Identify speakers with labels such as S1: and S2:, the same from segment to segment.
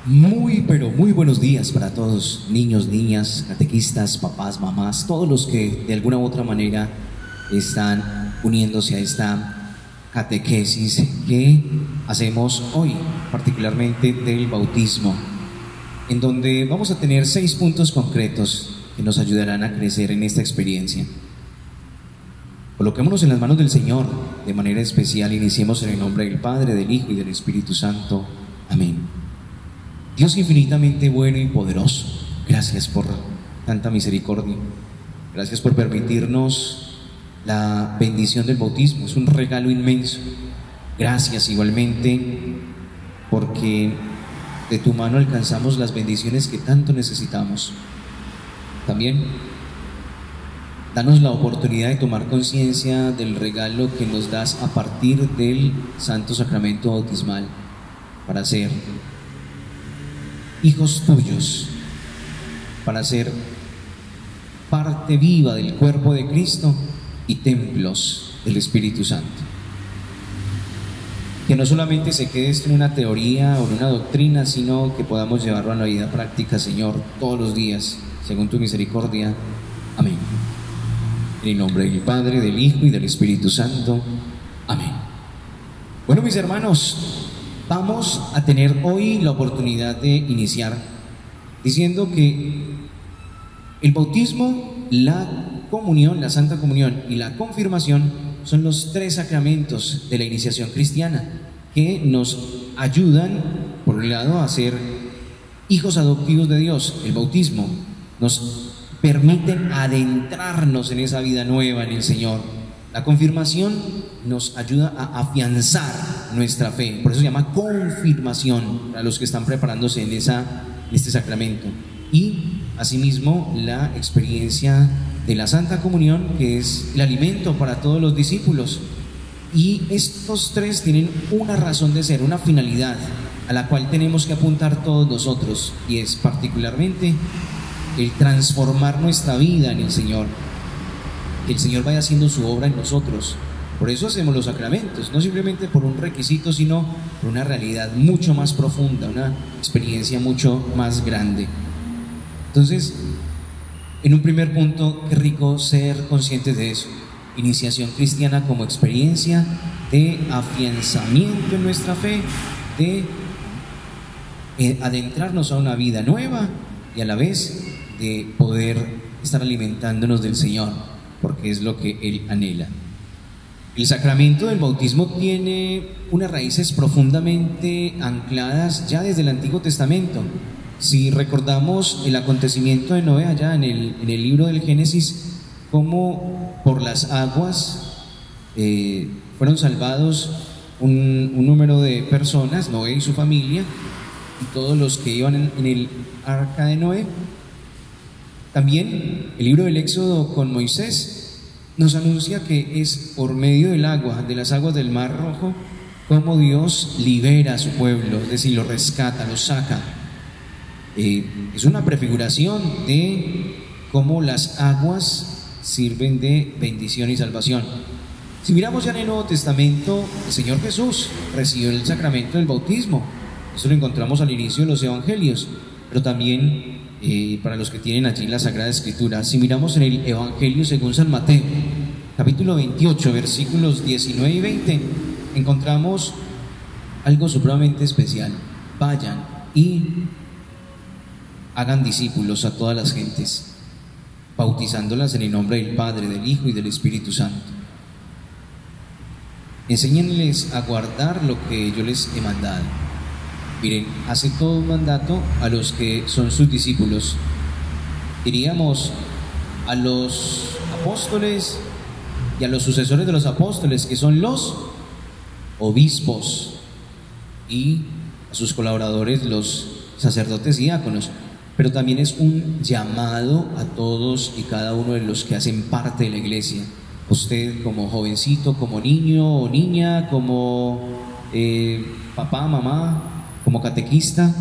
S1: Muy, pero muy buenos días para todos, niños, niñas, catequistas, papás, mamás, todos los que de alguna u otra manera están uniéndose a esta catequesis que hacemos hoy, particularmente del bautismo, en donde vamos a tener 6 puntos concretos que nos ayudarán a crecer en esta experiencia. Coloquémonos en las manos del Señor de manera especial. Iniciemos en el nombre del Padre, del Hijo y del Espíritu Santo. Amén. Dios infinitamente bueno y poderoso, gracias por tanta misericordia. Gracias por permitirnos la bendición del bautismo. Es un regalo inmenso. Gracias igualmente porque de tu mano alcanzamos las bendiciones que tanto necesitamos. También danos la oportunidad de tomar conciencia del regalo que nos das a partir del Santo Sacramento Bautismal para ser hijos tuyos, para ser parte viva del cuerpo de Cristo y templos del Espíritu Santo. Que no solamente se quede esto en una teoría o en una doctrina, sino que podamos llevarlo a la vida práctica, Señor, todos los días, según tu misericordia. Amén. En el nombre del Padre, del Hijo y del Espíritu Santo. Amén. Bueno, mis hermanos, vamos a tener hoy la oportunidad de iniciar diciendo que el bautismo, la comunión, la Santa Comunión y la confirmación son los 3 sacramentos de la iniciación cristiana que nos ayudan, por un lado, a ser hijos adoptivos de Dios. El bautismo nos permite adentrarnos en esa vida nueva en el Señor. La confirmación nos ayuda a afianzar nuestra fe, por eso se llama confirmación a los que están preparándose en este sacramento. Y asimismo la experiencia de la Santa Comunión, que es el alimento para todos los discípulos. Y estos 3 tienen una razón de ser, una finalidad a la cual tenemos que apuntar todos nosotros, y es particularmente el transformar nuestra vida en el Señor, que el Señor vaya haciendo su obra en nosotros. Por eso hacemos los sacramentos, no simplemente por un requisito, sino por una realidad mucho más profunda, una experiencia mucho más grande. Entonces, en un primer punto, qué rico ser conscientes de eso. Iniciación cristiana como experiencia de afianzamiento en nuestra fe, de adentrarnos a una vida nueva y a la vez de poder estar alimentándonos del Señor, porque es lo que Él anhela. El sacramento del bautismo tiene unas raíces profundamente ancladas ya desde el Antiguo Testamento. Si recordamos el acontecimiento de Noé allá en el libro del Génesis, cómo por las aguas fueron salvados un número de personas, Noé y su familia, y todos los que iban en el arca de Noé. También el libro del Éxodo con Moisés nos anuncia que es por medio del agua, de las aguas del Mar Rojo, como Dios libera a su pueblo, es decir, lo rescata, lo saca. Es una prefiguración de cómo las aguas sirven de bendición y salvación. Si miramos ya en el Nuevo Testamento, el Señor Jesús recibió el sacramento del bautismo. Eso lo encontramos al inicio de los Evangelios, pero también para los que tienen allí la Sagrada Escritura. Si miramos en el Evangelio según San Mateo, capítulo 28, versículos 19 y 20, encontramos algo supremamente especial. Vayan y hagan discípulos a todas las gentes, bautizándolas en el nombre del Padre, del Hijo y del Espíritu Santo. Enséñenles a guardar lo que yo les he mandado. Miren, hace todo un mandato a los que son sus discípulos. Diríamos a los apóstoles y a los sucesores de los apóstoles, que son los obispos, y a sus colaboradores, los sacerdotes y diáconos. Pero también es un llamado a todos y cada uno de los que hacen parte de la iglesia. Usted como jovencito, como niño o niña, como papá, mamá, como catequista,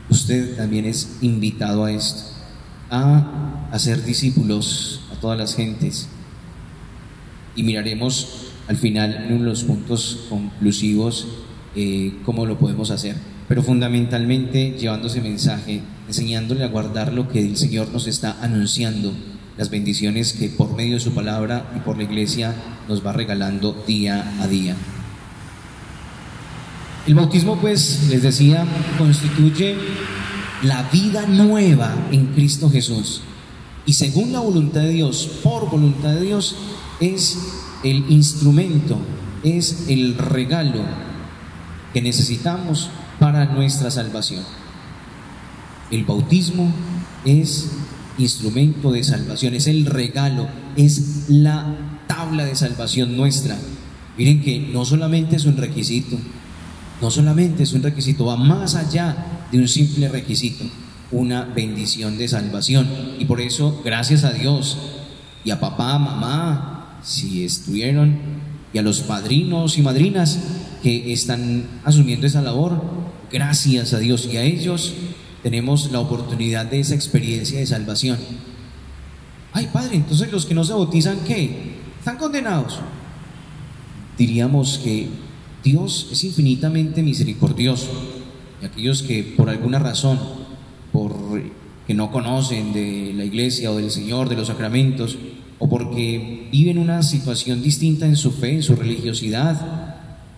S1: usted también es invitado a esto, a hacer discípulos a todas las gentes. Y miraremos al final en uno de los puntos conclusivos cómo lo podemos hacer. pero fundamentalmente llevando ese mensaje, enseñándole a guardar lo que el Señor nos está anunciando, las bendiciones que por medio de su palabra y por la iglesia nos va regalando día a día. El bautismo, pues, les decía, constituye la vida nueva en Cristo Jesús. Y según la voluntad de Dios, por voluntad de Dios, es el instrumento, es el regalo que necesitamos para nuestra salvación. El bautismo es instrumento de salvación, es el regalo, es la tabla de salvación nuestra. Miren que no solamente es un requisito, va más allá de un simple requisito, una bendición de salvación. Y por eso, gracias a Dios y a papá, mamá, si estuvieron, y a los padrinos y madrinas que están asumiendo esa labor, gracias a Dios y a ellos tenemos la oportunidad de esa experiencia de salvación. Ay, padre, entonces los que no se bautizan, ¿qué? ¿Están condenados? Diríamos que Dios es infinitamente misericordioso, y aquellos que por alguna razón, que no conocen de la iglesia o del Señor, de los sacramentos, o porque viven una situación distinta en su fe, en su religiosidad,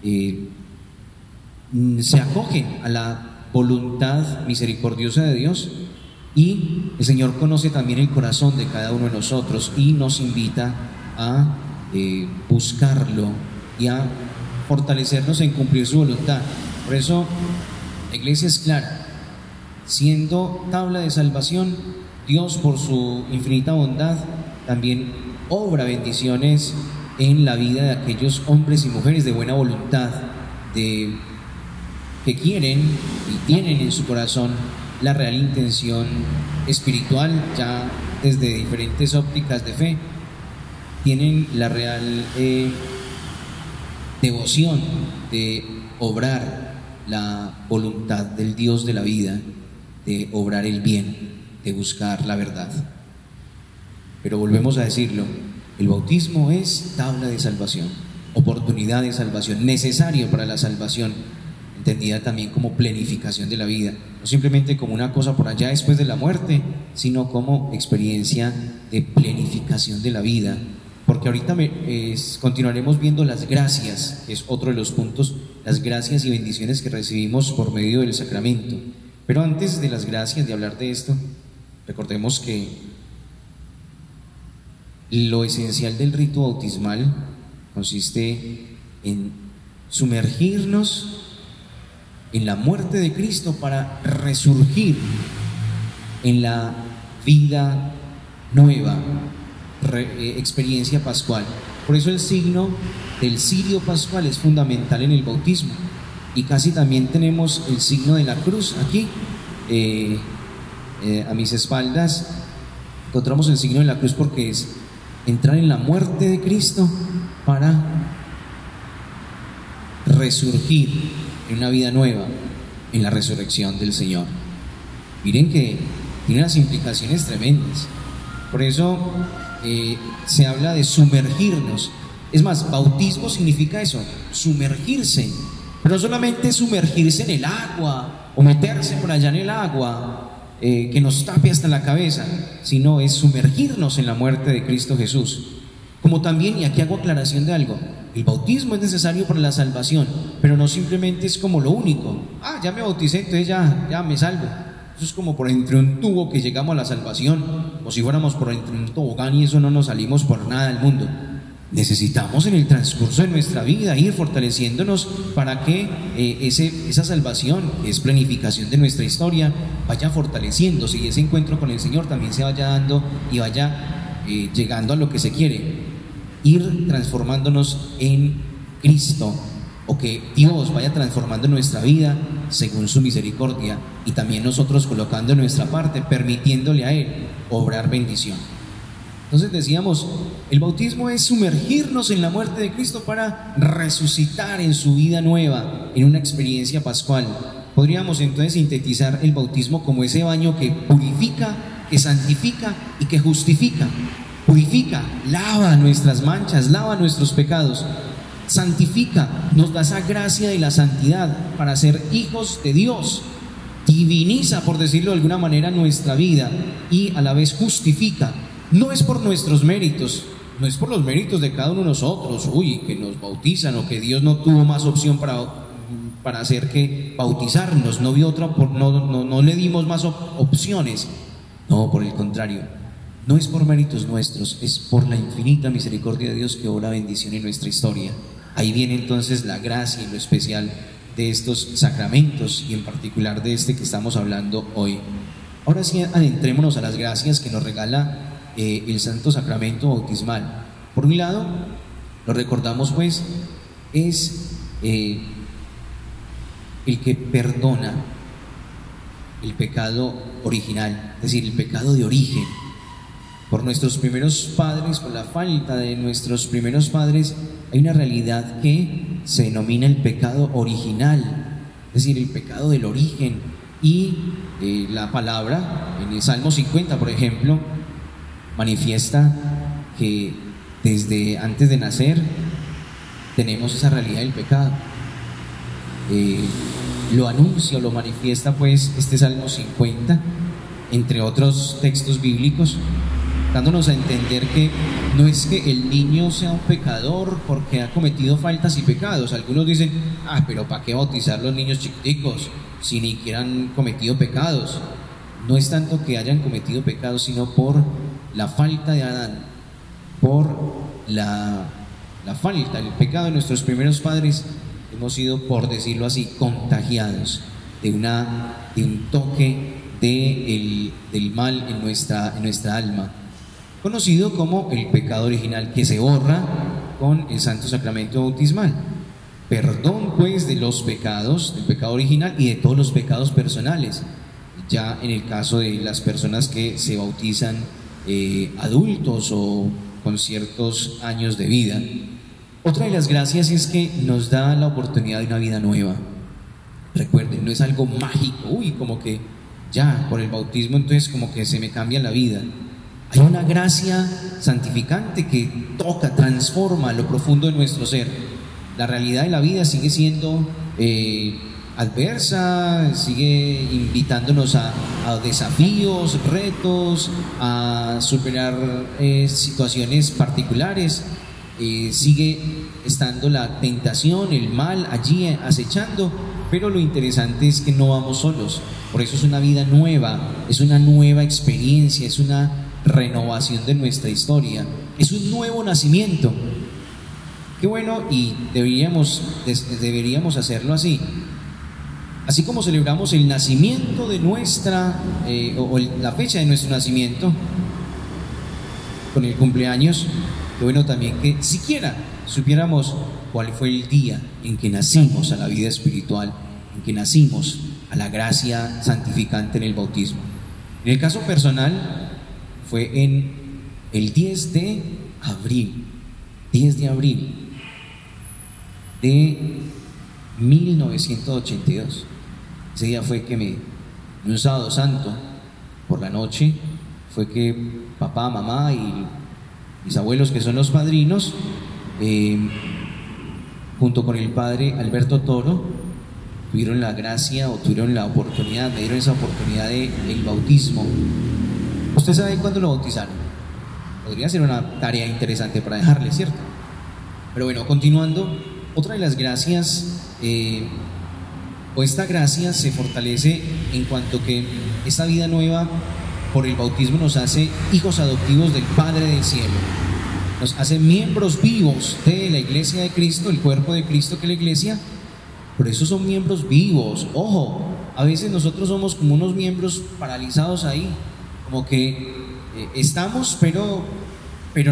S1: se acogen a la voluntad misericordiosa de Dios, y el Señor conoce también el corazón de cada uno de nosotros y nos invita a buscarlo y a fortalecernos en cumplir su voluntad. Por eso la iglesia es clara: siendo tabla de salvación, Dios por su infinita bondad también obra bendiciones en la vida de aquellos hombres y mujeres de buena voluntad, que quieren y tienen en su corazón la real intención espiritual, ya desde diferentes ópticas de fe, tienen la real devoción de obrar la voluntad del Dios de la vida, de obrar el bien, de buscar la verdad. Pero volvemos a decirlo, el bautismo es tabla de salvación, oportunidad de salvación, necesario para la salvación, entendida también como plenificación de la vida, no simplemente como una cosa por allá después de la muerte, sino como experiencia de plenificación de la vida. Porque ahorita continuaremos viendo las gracias, que es otro de los puntos, las gracias y bendiciones que recibimos por medio del sacramento. Pero antes de las gracias, de hablar de esto, recordemos que lo esencial del rito bautismal consiste en sumergirnos en la muerte de Cristo para resurgir en la vida nueva, experiencia pascual. Por eso el signo del cirio pascual es fundamental en el bautismo, y casi también tenemos el signo de la cruz aquí. A mis espaldas encontramos el signo de la cruz, porque es entrar en la muerte de Cristo para resurgir en una vida nueva, en la resurrección del Señor. Miren que tiene unas implicaciones tremendas. Por eso se habla de sumergirnos. Es más, bautismo significa eso, sumergirse, pero no solamente sumergirse en el agua o meterse por allá en el agua que nos tape hasta la cabeza, sino es sumergirnos en la muerte de Cristo Jesús. Como también, y aquí hago aclaración de algo, el bautismo es necesario para la salvación, pero no simplemente es como lo único. Ya me bauticé, entonces ya me salvo. Eso es como por entre un tubo que llegamos a la salvación, o si fuéramos por entre un tobogán, y eso no nos salimos por nada del mundo. Necesitamos en el transcurso de nuestra vida ir fortaleciéndonos para que esa salvación, que es planificación de nuestra historia, vaya fortaleciéndose, y ese encuentro con el Señor también se vaya dando y vaya llegando a lo que se quiere, ir transformándonos en Cristo, o que Dios vaya transformando nuestra vida según su misericordia, y también nosotros colocando nuestra parte, permitiéndole a Él obrar bendición. Entonces decíamos, el bautismo es sumergirnos en la muerte de Cristo para resucitar en su vida nueva, en una experiencia pascual. Podríamos entonces sintetizar el bautismo como ese baño que purifica, que santifica y que justifica. Purifica, lava nuestras manchas, lava nuestros pecados. santifica, nos da esa gracia de la santidad para ser hijos de Dios, diviniza, por decirlo de alguna manera, nuestra vida y a la vez justifica. No es por nuestros méritos, no es por los méritos de cada uno de nosotros, que nos bautizan o que Dios no tuvo más opción para hacer que bautizarnos, no vio otra, no le dimos más opciones. No, por el contrario, no es por méritos nuestros, es por la infinita misericordia de Dios que obra bendición en nuestra historia. Ahí viene entonces la gracia y lo especial de estos sacramentos y en particular de este que estamos hablando hoy. Ahora sí, adentrémonos a las gracias que nos regala el Santo Sacramento Bautismal. Por un lado, lo recordamos pues, es el que perdona el pecado original, es decir, el pecado de origen. Por nuestros primeros padres, por la falta de nuestros primeros padres, hay una realidad que se denomina el pecado original, es decir, el pecado del origen. Y la palabra, en el Salmo 50, por ejemplo, manifiesta que desde antes de nacer tenemos esa realidad del pecado. Lo anuncia o lo manifiesta pues este Salmo 50, entre otros textos bíblicos, dándonos a entender que no es que el niño sea un pecador porque ha cometido faltas y pecados. Algunos dicen, pero ¿para qué bautizar los niños chiquiticos si ni siquiera han cometido pecados? No es tanto que hayan cometido pecados, sino por la falta de Adán, por la falta, el pecado de nuestros primeros padres. Hemos sido, por decirlo así, contagiados de un toque del mal en nuestra alma, conocido como el pecado original, que se borra con el Santo Sacramento Bautismal. Perdón pues de los pecados, del pecado original y de todos los pecados personales, ya en el caso de las personas que se bautizan adultos o con ciertos años de vida. Otra de las gracias es que nos da la oportunidad de una vida nueva. Recuerden, no es algo mágico, como que ya por el bautismo entonces como que se me cambia la vida. Hay una gracia santificante que toca, transforma lo profundo de nuestro ser. La realidad de la vida sigue siendo adversa, sigue invitándonos a desafíos, retos, a superar situaciones particulares. Sigue estando la tentación, el mal allí acechando, pero lo interesante es que no vamos solos. Por eso es una vida nueva, es una nueva experiencia, es una renovación de nuestra historia, es un nuevo nacimiento. Qué bueno, y deberíamos hacerlo así. Así como celebramos el nacimiento de la fecha de nuestro nacimiento con el cumpleaños, qué bueno también que siquiera supiéramos cuál fue el día en que nacimos a la vida espiritual, en que nacimos a la gracia santificante en el bautismo. En el caso personal, fue en el 10 de abril de 1982. Ese día fue que en un sábado santo, por la noche, fue que papá, mamá y mis abuelos, que son los padrinos, junto con el padre Alberto Toro, tuvieron la gracia o tuvieron la oportunidad, me dieron esa oportunidad del bautismo. ¿Usted sabe cuándo lo bautizaron? Podría ser una tarea interesante para dejarle, ¿cierto? Pero bueno, continuando, otra de las gracias, o esta gracia se fortalece en cuanto que esta vida nueva por el bautismo nos hace hijos adoptivos del Padre del cielo, nos hace miembros vivos de la Iglesia de Cristo, el cuerpo de Cristo que es la Iglesia. Por eso son miembros vivos. Ojo, a veces nosotros somos como unos miembros paralizados ahí, como que estamos, pero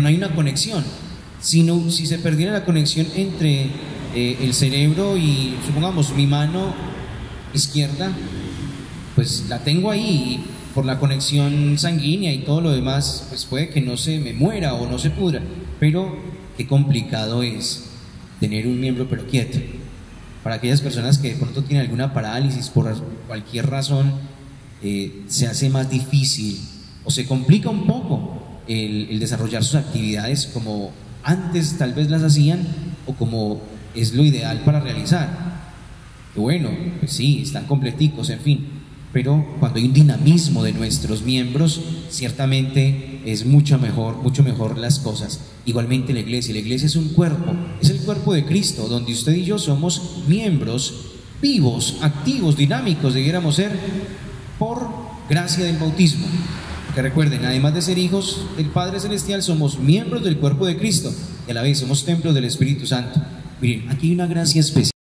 S1: no hay una conexión. Si se perdiera la conexión entre el cerebro y, supongamos, mi mano izquierda, pues la tengo ahí, y por la conexión sanguínea y todo lo demás, pues puede que no se me muera o no se pudra, pero qué complicado es tener un miembro pero quieto. Para aquellas personas que de pronto tienen alguna parálisis por cualquier razón, se hace más difícil o se complica un poco el desarrollar sus actividades como antes tal vez las hacían o como es lo ideal para realizar. Que bueno, pues sí, están completicos, en fin, pero cuando hay un dinamismo de nuestros miembros, ciertamente es mucho mejor las cosas. Igualmente la iglesia es un cuerpo, es el cuerpo de Cristo, donde usted y yo somos miembros vivos, activos, dinámicos, debiéramos ser por gracia del bautismo. Que recuerden, además de ser hijos del Padre Celestial, somos miembros del cuerpo de Cristo y a la vez somos templos del Espíritu Santo. Miren, aquí hay una gracia especial.